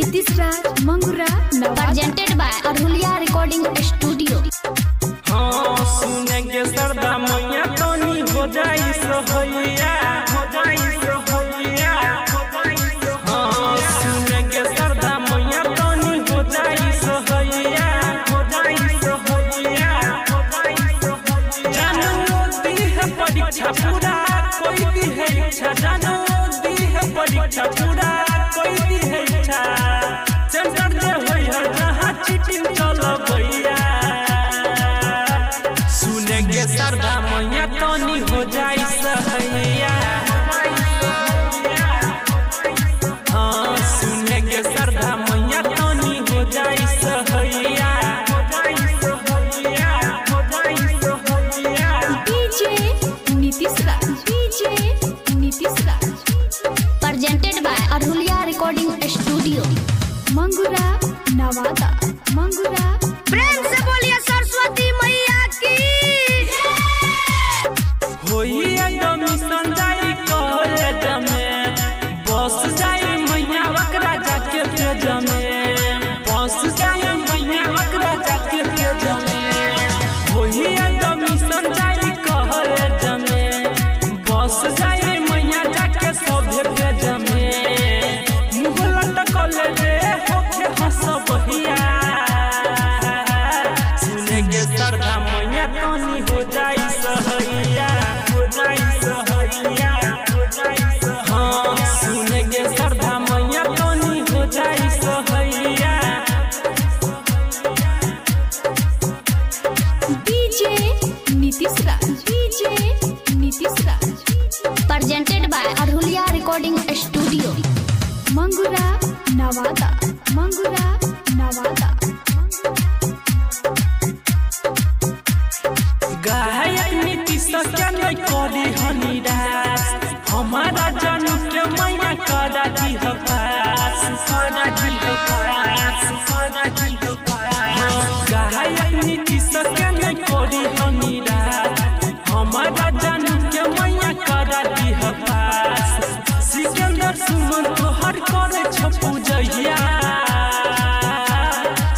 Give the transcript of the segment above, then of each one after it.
Nitish Raj Mangura presented by Arhuliya recording studio. हाँ सुनेंगे सरदा मैया तनी हो जाई सोहैया, हो जाई सोहैया। हाँ सुनेंगे सरदा मैया तनी हो जाई सोहैया, हो जाई सोहैया, हो जाई सोहैया। जानो दी है परीक्षा पूरा कोई दी है इच्छा, जानो दी है परीक्षा पूरा कोई दी है इच्छा। सेंटर दे होई है जहाँ चीटिंग चलबैया। सुनेंगे सरदा मैया तनी हो जाई सहैया। हाँ सुनेंगे सरदा मैया तनी हो जाई सहैया, हो जाई सहैया, हो जाई सहैया। DJ Nitish Raj, DJ Nitish Raj presented by Arhuliya recording studio Mangura Nawada, Mangura. प्रेम से बोलिए सरस्वती मैया की। होई एडमिशन जाई कॉलेज में, बस जाई मैया वकरा जाके तेज में, बस जाई मैया वकरा जाके तेज में। होई एडमिशन जाई कॉलेज में, बस जाई मैया जाके सभे तेज में। मुगला त कॉलेज होके हंसबहिया। सुनेंगे सरदा मैया तनी हो जाई सहैया, हो जाई सहैया, हो जाई सहैया। हाँ सुनेंगे सरदा मैया तनी हो जाई सहैया। DJ Nitish Raj, DJ Nitish Raj presented by Arhuliya recording studio Mangura Nawada, Mangura Nawada. गायक नीतीश क्या नहीं करी हनिरास, हमारा जानू के मैया करा दी हो पास, करा दी हो पास, करा दी हो पास। गायक नीतीश क्या नहीं करी हनिरास, हमारा जानू के मैया करा दी हो पास। सिकंदर सुमन तो हर करे छपू जहिया।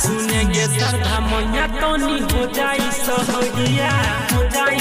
सुनेंगे सरदा मैया तनी हो जाई सहैया, हो जाई